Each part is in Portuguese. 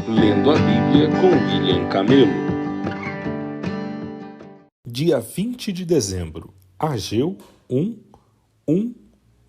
Lendo a Bíblia com William Camelo. Dia 20 de dezembro, Ageu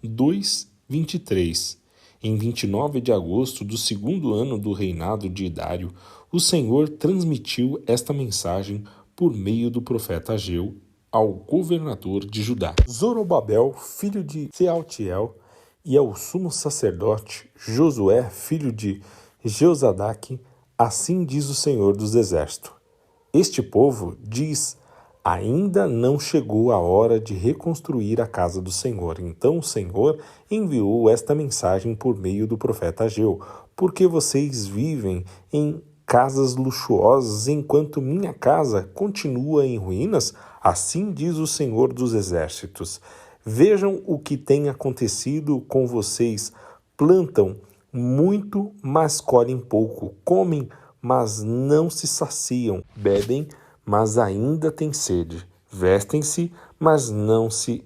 2, 23. Em 29 de agosto do segundo ano do reinado de Dário, o Senhor transmitiu esta mensagem por meio do profeta Ageu ao governador de Judá. Zorobabel, filho de Sealtiel, e ao sumo sacerdote Josué, filho de Jeozadaque, assim diz o Senhor dos Exércitos. Este povo diz: ainda não chegou a hora de reconstruir a casa do Senhor. Então o Senhor enviou esta mensagem por meio do profeta Ageu: porque vocês vivem em casas luxuosas, enquanto minha casa continua em ruínas? Assim diz o Senhor dos Exércitos. Vejam o que tem acontecido com vocês. Plantam muito, mas colhem pouco. Comem, mas não se saciam. Bebem, mas ainda têm sede. Vestem-se, mas não se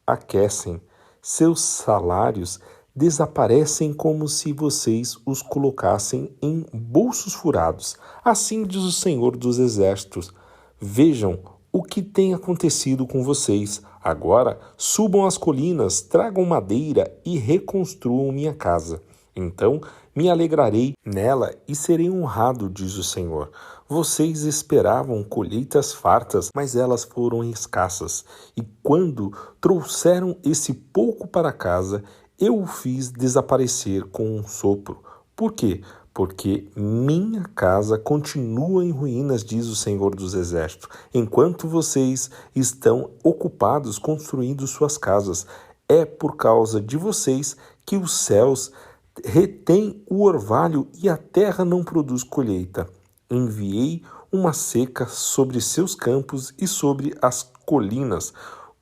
aquecem. Seus salários desaparecem como se vocês os colocassem em bolsos furados. Assim diz o Senhor dos Exércitos. Vejam o que tem acontecido com vocês. Agora subam as colinas, tragam madeira e reconstruam minha casa. Então me alegrarei nela e serei honrado, diz o Senhor. Vocês esperavam colheitas fartas, mas elas foram escassas. E quando trouxeram esse pouco para casa, eu o fiz desaparecer com um sopro. Por quê? Porque minha casa continua em ruínas, diz o Senhor dos Exércitos, enquanto vocês estão ocupados construindo suas casas. É por causa de vocês que os céus retêm o orvalho e a terra não produz colheita. Enviei uma seca sobre seus campos e sobre as colinas,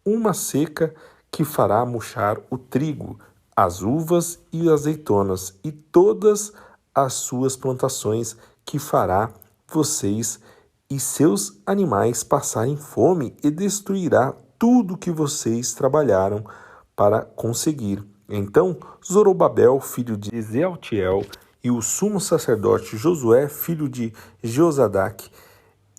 uma seca que fará murchar o trigo, as uvas e as azeitonas e todas as suas plantações, que fará vocês e seus animais passarem fome e destruirá tudo que vocês trabalharam para conseguir. Então Zorobabel, filho de Sealtiel, e o sumo sacerdote Josué, filho de Jeozadaque,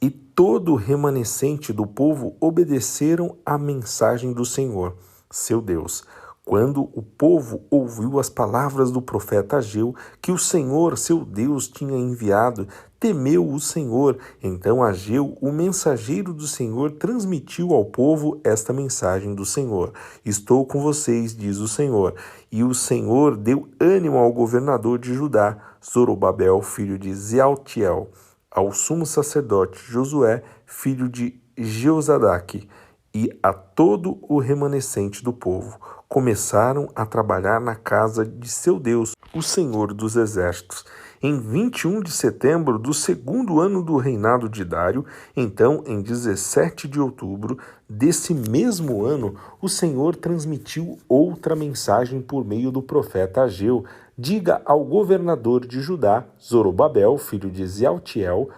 e todo o remanescente do povo obedeceram à mensagem do Senhor, seu Deus. Quando o povo ouviu as palavras do profeta Ageu, que o Senhor, seu Deus, tinha enviado, temeu o Senhor. Então Ageu, o mensageiro do Senhor, transmitiu ao povo esta mensagem do Senhor. Estou com vocês, diz o Senhor. E o Senhor deu ânimo ao governador de Judá, Zorobabel, filho de Sealtiel, ao sumo sacerdote Josué, filho de Jeozadaque, e a todo o remanescente do povo. Começaram a trabalhar na casa de seu Deus, o Senhor dos Exércitos. Em 21 de setembro do segundo ano do reinado de Dário, então em 17 de outubro desse mesmo ano, o Senhor transmitiu outra mensagem por meio do profeta Ageu. Diga ao governador de Judá, Zorobabel, filho de Sealtiel,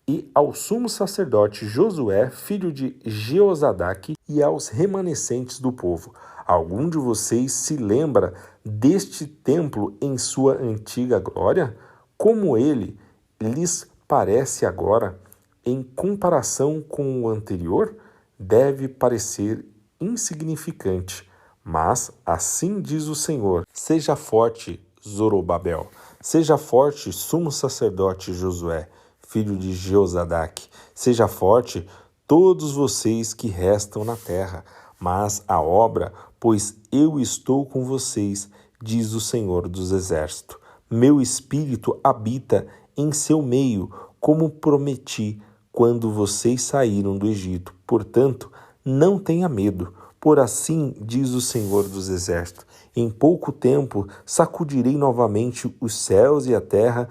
e ao sumo sacerdote Josué, filho de Jeozadaque, e aos remanescentes do povo: algum de vocês se lembra deste templo em sua antiga glória? Como ele lhes parece agora? Em comparação com o anterior, deve parecer insignificante. Mas assim diz o Senhor: seja forte, Zorobabel. Seja forte, sumo sacerdote Josué, filho de Jeozadaque. Seja forte, todos vocês que restam na terra. Mas a obra, pois eu estou com vocês, diz o Senhor dos Exércitos. Meu espírito habita em seu meio, como prometi quando vocês saíram do Egito. Portanto, não tenha medo. Por assim diz o Senhor dos Exércitos: em pouco tempo sacudirei novamente os céus e a terra,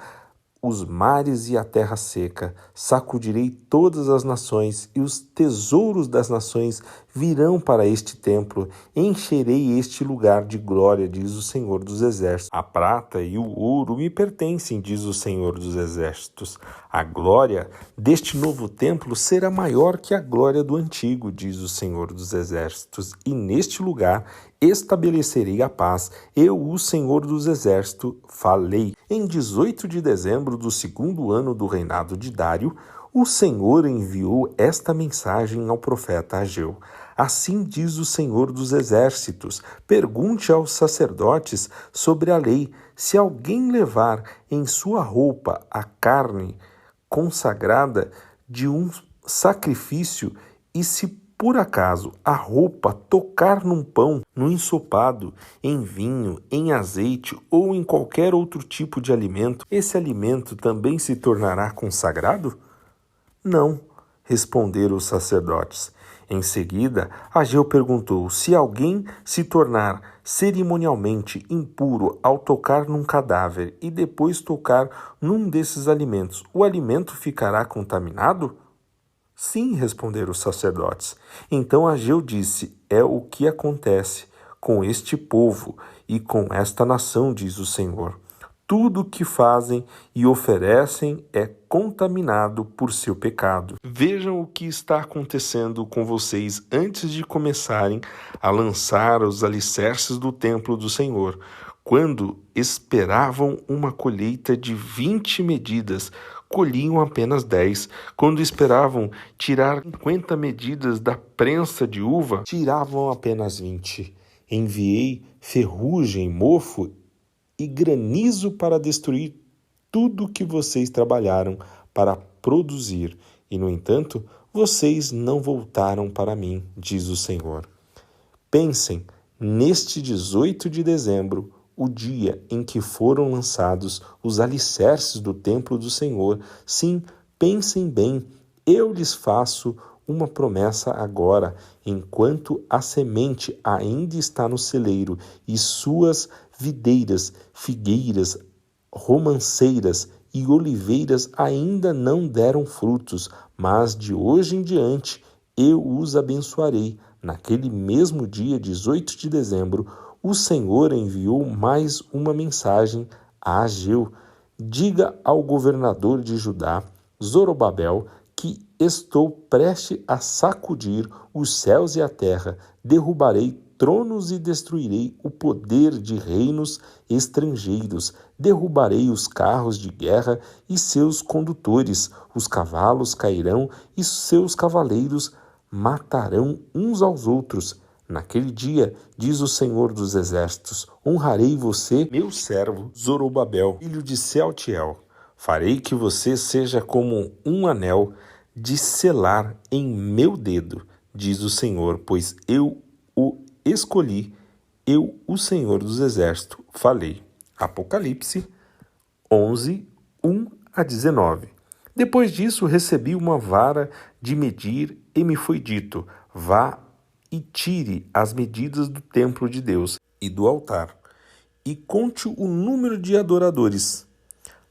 os mares e a terra seca. Sacudirei todas as nações, e os tesouros das nações virão para este templo, encherei este lugar de glória, diz o Senhor dos Exércitos. A prata e o ouro me pertencem, diz o Senhor dos Exércitos. A glória deste novo templo será maior que a glória do antigo, diz o Senhor dos Exércitos, e neste lugar estabelecerei a paz. Eu, o Senhor dos Exércitos, falei. Em 18 de dezembro do segundo ano do reinado de Dário, o Senhor enviou esta mensagem ao profeta Ageu. Assim diz o Senhor dos Exércitos: pergunte aos sacerdotes sobre a lei. Se alguém levar em sua roupa a carne consagrada de um sacrifício, e se por acaso a roupa tocar num pão, no ensopado, em vinho, em azeite ou em qualquer outro tipo de alimento, esse alimento também se tornará consagrado? Não, responderam os sacerdotes. Em seguida, Ageu perguntou: se alguém se tornar cerimonialmente impuro ao tocar num cadáver e depois tocar num desses alimentos, o alimento ficará contaminado? Sim, responderam os sacerdotes. Então Ageu disse: é o que acontece com este povo e com esta nação, diz o Senhor. Tudo o que fazem e oferecem é contaminado por seu pecado. Vejam o que está acontecendo com vocês antes de começarem a lançar os alicerces do templo do Senhor. Quando esperavam uma colheita de 20 medidas, colhiam apenas 10. Quando esperavam tirar 50 medidas da prensa de uva, tiravam apenas 20. Enviei ferrugem, mofo e granizo para destruir tudo que vocês trabalharam para produzir. E, no entanto, vocês não voltaram para mim, diz o Senhor. Pensem, neste 18 de dezembro, o dia em que foram lançados os alicerces do templo do Senhor. Sim, pensem bem, eu lhes faço uma promessa agora, enquanto a semente ainda está no celeiro e suas videiras, figueiras, romanceiras e oliveiras ainda não deram frutos, mas de hoje em diante eu os abençoarei. Naquele mesmo dia, 18 de dezembro, o Senhor enviou mais uma mensagem a Ageu. Diga ao governador de Judá, Zorobabel, que estou prestes a sacudir os céus e a terra, derrubarei tronos e destruirei o poder de reinos estrangeiros, derrubarei os carros de guerra e seus condutores, os cavalos cairão e seus cavaleiros matarão uns aos outros. Naquele dia, diz o Senhor dos Exércitos, honrarei você, meu servo Zorobabel, filho de Sealtiel. Farei que você seja como um anel de selar em meu dedo, diz o Senhor, pois eu o escolhi, eu, o Senhor dos Exércitos, falei. Apocalipse 11, 1-19. Depois disso, recebi uma vara de medir e me foi dito: vá e tire as medidas do templo de Deus e do altar, e conte o número de adoradores,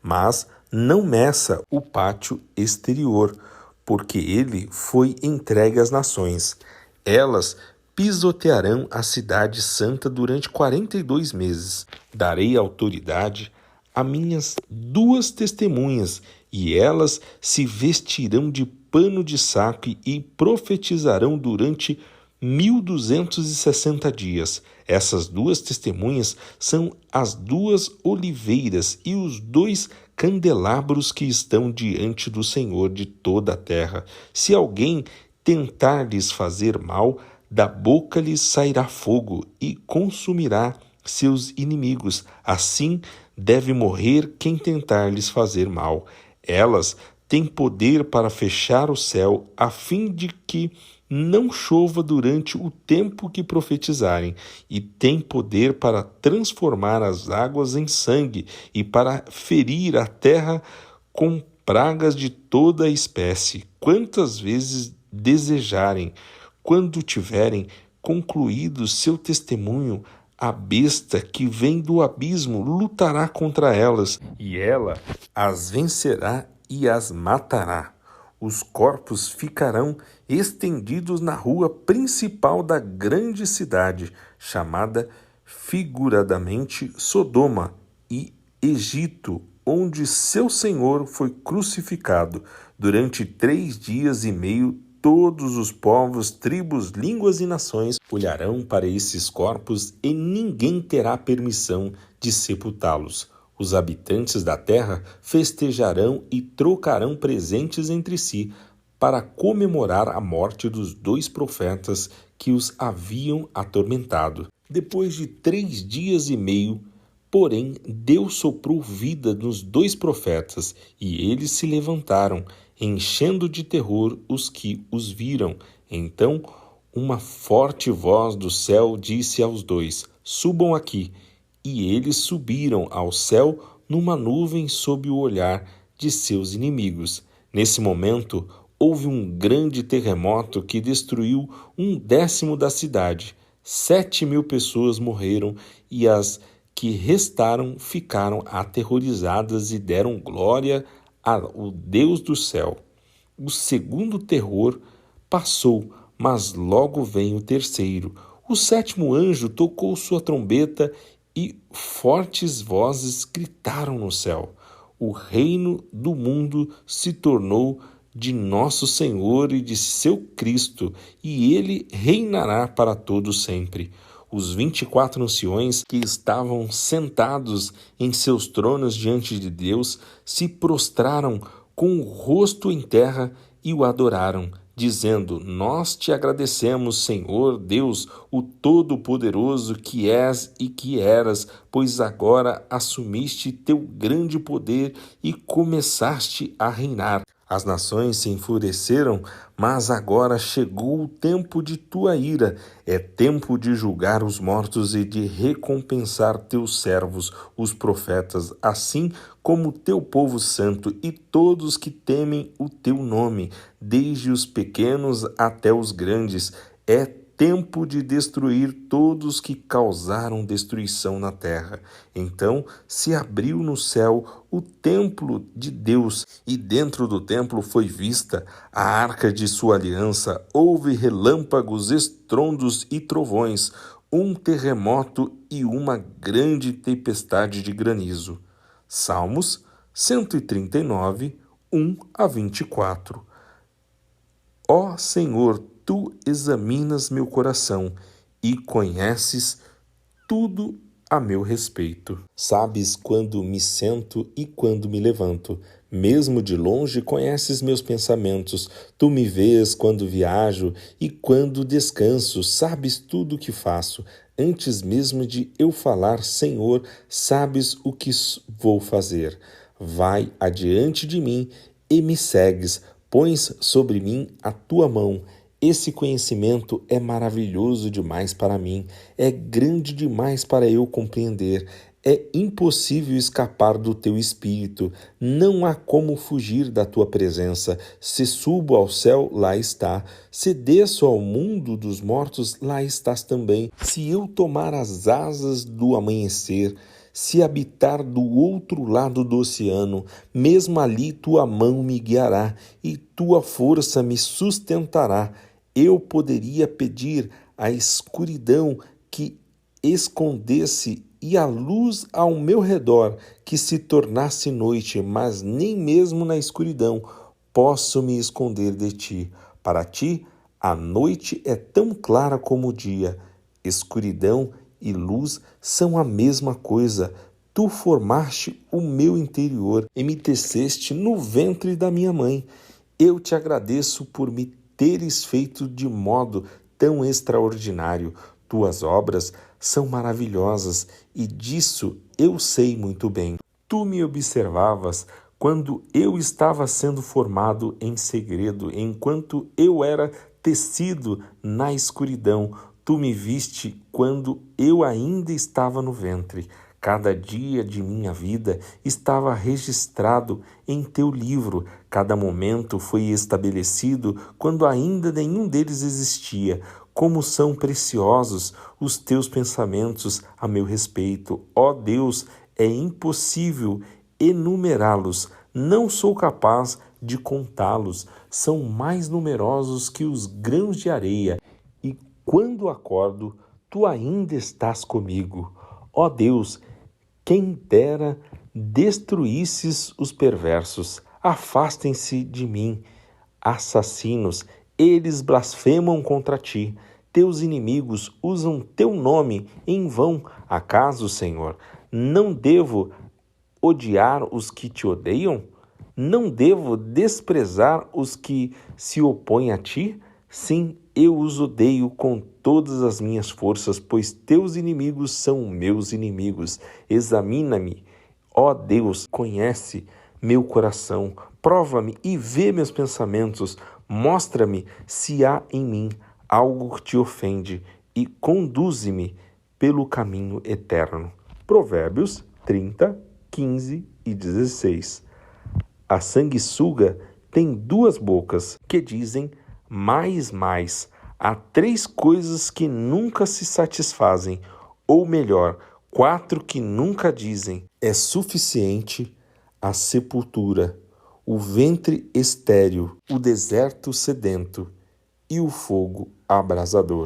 mas não meça o pátio exterior, porque ele foi entregue às nações. Elas pisotearão a cidade santa durante 42 meses. Darei autoridade a minhas 2 testemunhas, e elas se vestirão de pano de saco e profetizarão durante 1260 dias. Essas 2 testemunhas são as 2 oliveiras e os 2 candelabros que estão diante do Senhor de toda a terra. Se alguém tentar lhes fazer mal, da boca lhes sairá fogo e consumirá seus inimigos. Assim deve morrer quem tentar lhes fazer mal. Elas têm poder para fechar o céu, a fim de que não chova durante o tempo que profetizarem, e têm poder para transformar as águas em sangue e para ferir a terra com pragas de toda a espécie, quantas vezes desejarem. Quando tiverem concluído seu testemunho, a besta que vem do abismo lutará contra elas, e ela as vencerá e as matará. Os corpos ficarão estendidos na rua principal da grande cidade, chamada figuradamente Sodoma, e Egito, onde seu Senhor foi crucificado. Durante 3 dias e meio, todos os povos, tribos, línguas e nações olharão para esses corpos e ninguém terá permissão de sepultá-los. Os habitantes da terra festejarão e trocarão presentes entre si para comemorar a morte dos 2 profetas que os haviam atormentado. Depois de 3 dias e meio, porém, Deus soprou vida nos 2 profetas, e eles se levantaram, enchendo de terror os que os viram. Então, uma forte voz do céu disse aos 2: Subam aqui. E eles subiram ao céu numa nuvem sob o olhar de seus inimigos. Nesse momento, houve um grande terremoto que destruiu 1/10 da cidade. 7.000 pessoas morreram e as que restaram ficaram aterrorizadas e deram glória ao Deus do céu. O segundo terror passou, mas logo vem o terceiro. O 7º anjo tocou sua trombeta e fortes vozes gritaram no céu: O reino do mundo se tornou de nosso Senhor e de seu Cristo, e ele reinará para todo sempre. Os 24 anciões que estavam sentados em seus tronos diante de Deus se prostraram com o rosto em terra e o adoraram, dizendo: Nós te agradecemos, Senhor Deus, o Todo-Poderoso que és e que eras, pois agora assumiste teu grande poder e começaste a reinar. As nações se enfureceram, mas agora chegou o tempo de tua ira. É tempo de julgar os mortos e de recompensar teus servos, os profetas, assim como teu povo santo e todos que temem o teu nome, desde os pequenos até os grandes. É tempo de destruir todos que causaram destruição na terra. Então se abriu no céu o templo de Deus, e dentro do templo foi vista a arca de sua aliança. Houve relâmpagos, estrondos e trovões, um terremoto e uma grande tempestade de granizo. Salmos 139, 1-24. Ó Senhor, tu examinas meu coração e conheces tudo a meu respeito. Sabes quando me sento e quando me levanto. Mesmo de longe conheces meus pensamentos. Tu me vês quando viajo e quando descanso. Sabes tudo o que faço. Antes mesmo de eu falar, Senhor, sabes o que vou fazer. Vai adiante de mim e me segues. Pões sobre mim a tua mão. Esse conhecimento é maravilhoso demais para mim, é grande demais para eu compreender. É impossível escapar do teu espírito, não há como fugir da tua presença. Se subo ao céu, lá está. Se desço ao mundo dos mortos, lá estás também. Se eu tomar as asas do amanhecer, se habitar do outro lado do oceano, mesmo ali tua mão me guiará e tua força me sustentará. Eu poderia pedir à escuridão que escondesse e a luz ao meu redor que se tornasse noite, mas nem mesmo na escuridão posso me esconder de ti. Para ti, a noite é tão clara como o dia. Escuridão e luz são a mesma coisa. Tu formaste o meu interior e me teceste no ventre da minha mãe. Eu te agradeço por me teres feito de modo tão extraordinário. Tuas obras são maravilhosas e disso eu sei muito bem. Tu me observavas quando eu estava sendo formado em segredo, enquanto eu era tecido na escuridão. Tu me viste quando eu ainda estava no ventre. Cada dia de minha vida estava registrado em teu livro. Cada momento foi estabelecido quando ainda nenhum deles existia. Como são preciosos os teus pensamentos a meu respeito. Ó Deus, é impossível enumerá-los, não sou capaz de contá-los. São mais numerosos que os grãos de areia. E quando acordo, tu ainda estás comigo. Ó Deus, quem dera destruísses os perversos. Afastem-se de mim, assassinos, eles blasfemam contra ti. Teus inimigos usam teu nome em vão. Acaso, Senhor, não devo odiar os que te odeiam? Não devo desprezar os que se opõem a ti? Sim, eu os odeio com todas as minhas forças, pois teus inimigos são meus inimigos. Examina-me, ó Deus, conhece meu coração, prova-me e vê meus pensamentos, mostra-me se há em mim algo que te ofende e conduze-me pelo caminho eterno. Provérbios 30, 15 e 16. A sanguessuga tem duas bocas que dizem mais, mais. Há três coisas que nunca se satisfazem, ou melhor, quatro que nunca dizem. É suficiente a sepultura, o ventre estéril, o deserto sedento e o fogo abrasador.